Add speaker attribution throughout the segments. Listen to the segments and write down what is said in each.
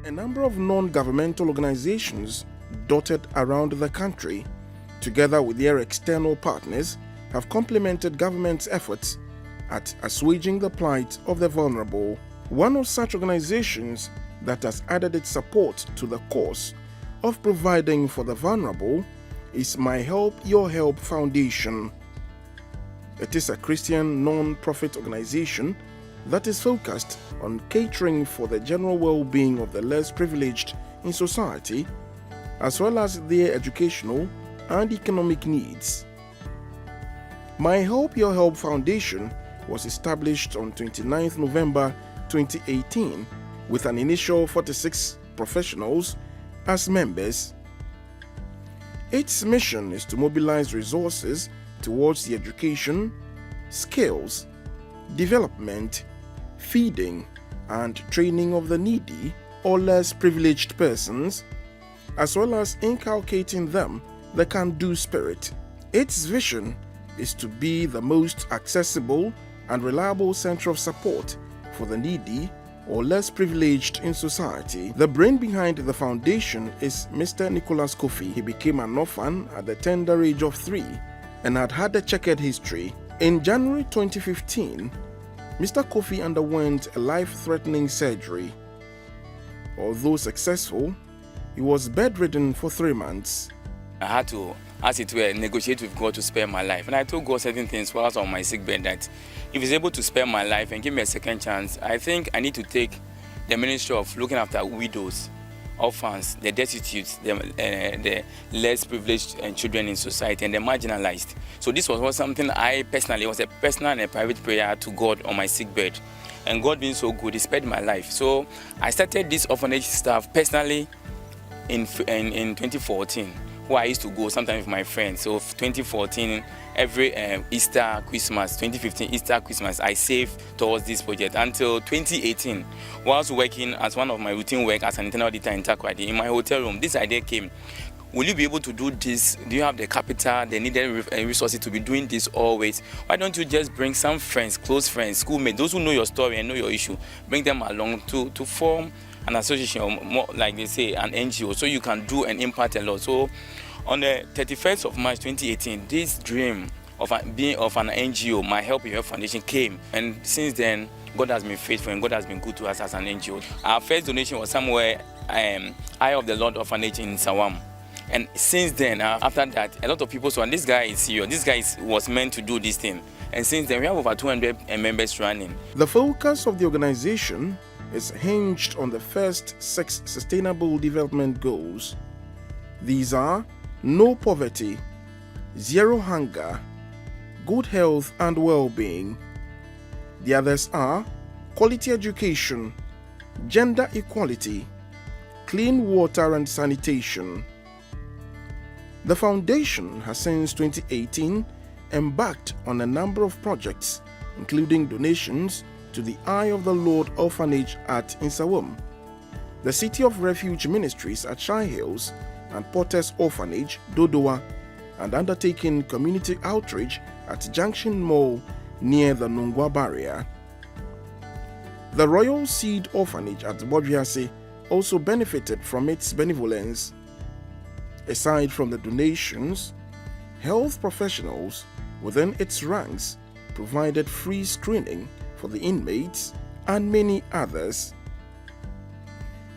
Speaker 1: A number of non-governmental organizations dotted around the country, together with their external partners, have complemented government's efforts at assuaging the plight of the vulnerable. One of such organizations that has added its support to the cause of providing for the vulnerable is MyHelp-YourHelp Foundation. It is a Christian non-profit organization that is focused on catering for the general well-being of the less privileged in society, as well as their educational and economic needs. MyHelp-YourHelp Foundation was established on 29th November 2018 with an initial 46 professionals as members. Its mission is to mobilize resources towards the education, skills, development, feeding, and training of the needy or less privileged persons, as well as inculcating them the can-do spirit. Its vision is to be the most accessible and reliable center of support for the needy or less privileged in society. The brain behind the foundation is Mr. Nicholas Kofi. He became an orphan at the tender age of 3 and had a checkered history. In January 2015, Mr. Kofi underwent a life-threatening surgery. Although successful, he was bedridden for 3 months.
Speaker 2: I had to, as it were, negotiate with God to spare my life. And I told God certain things while I was on my sick bed, that if He's able to spare my life and give me a second chance, I think I need to take the ministry of looking after widows, orphans, the destitute, the less privileged children in society, and the marginalized. So this was something I personally, it was a personal and a private prayer to God on my sick bed. And God being so good, He spared my life. So I started this orphanage stuff personally in 2014, where I used to go sometimes with my friends. So 2014, every Easter, Christmas, 2015 Easter, Christmas, I saved towards this project until 2018. Whilst working as one of my routine work as an internal auditor in Takoradi, in my hotel room, this idea came. Will you be able to do this? Do you have the capital, the needed resources to be doing this always? Why don't you just bring some friends, close friends, schoolmates, those who know your story and know your issue, bring them along to form an association, or more like they say, an NGO, so you can do and impact a lot. So on the 31st of March 2018, this dream of being of an NGO, MyHelp-YourHelp Foundation, came. And since then, God has been faithful and God has been good to us as an NGO. Our first donation was somewhere, Eye of the Lord Orphanage in Sawam. And since then, after that, a lot of people saw, this guy is serious, this guy was meant to do this thing. And since then, we have over 200 members running.
Speaker 1: The focus of the organization is hinged on the first 6 Sustainable Development Goals. These are no poverty, zero hunger, good health and well-being. The others are quality education, gender equality, clean water and sanitation. The foundation has since 2018 embarked on a number of projects, including donations to the Eye of the Lord Orphanage at Insawam, the City of Refuge Ministries at Shire Hills, and Porter's Orphanage, Dodowa, and undertaking community outreach at Junction Mall near the Nungwa barrier. The Royal Seed Orphanage at Bodriase also benefited from its benevolence. Aside from the donations, health professionals within its ranks provided free screening for the inmates and many others.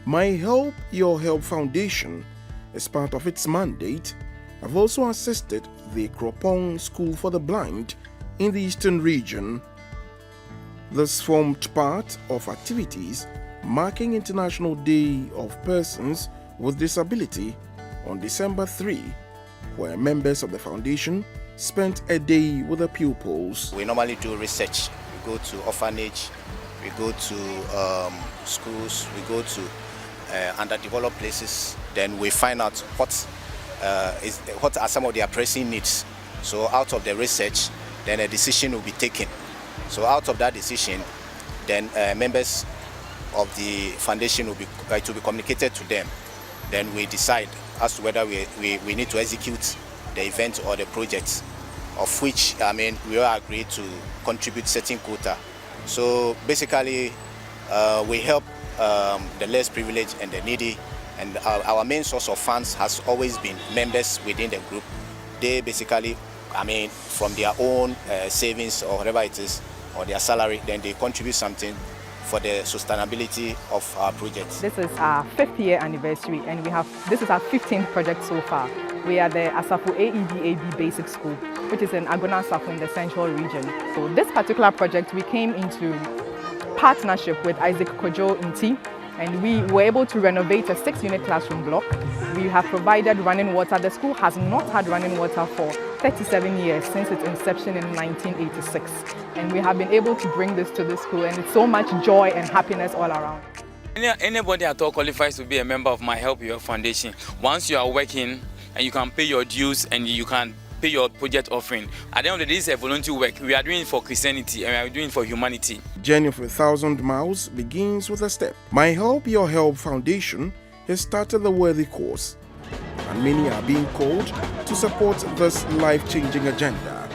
Speaker 1: MyHelp-YourHelp Foundation, as part of its mandate, have also assisted the Kropong School for the Blind in the Eastern region. This formed part of activities marking International Day of Persons with Disability on December 3, where members of the foundation spent a day with the pupils.
Speaker 3: We normally do research. We go to orphanage, we go to schools, we go to underdeveloped places. Then we find out what are some of their pressing needs. So out of the research, then a decision will be taken. So out of that decision, then members of the foundation will be communicated to them. Then we decide as to whether we need to execute the event or the project, of which, we all agree to contribute certain quota. So basically, we help the less privileged and the needy. And our main source of funds has always been members within the group. They basically, from their own savings or whatever it is, or their salary, then they contribute something for the sustainability of our projects.
Speaker 4: This is our 5th year anniversary, and this is our 15th project so far. We are the Asafo AEDAB Basic School, which is in Agona Asafo in the central region. So this particular project, we came into partnership with Isaac Kojo Inti, and we were able to renovate a 6-unit classroom block. We have provided running water. The school has not had running water for 37 years since its inception in 1986. And we have been able to bring this to the school, and it's so much joy and happiness all around.
Speaker 2: Anybody at all qualifies to be a member of MyHelp-YourHelp Foundation. Once you are working and you can pay your dues and you can pay your project offering. At the end of the day, it's a volunteer work. We are doing it for Christianity and we are doing it for humanity.
Speaker 1: Journey of 1,000 miles begins with a step. MyHelp-YourHelp Foundation has started the worthy cause, and many are being called to support this life-changing agenda.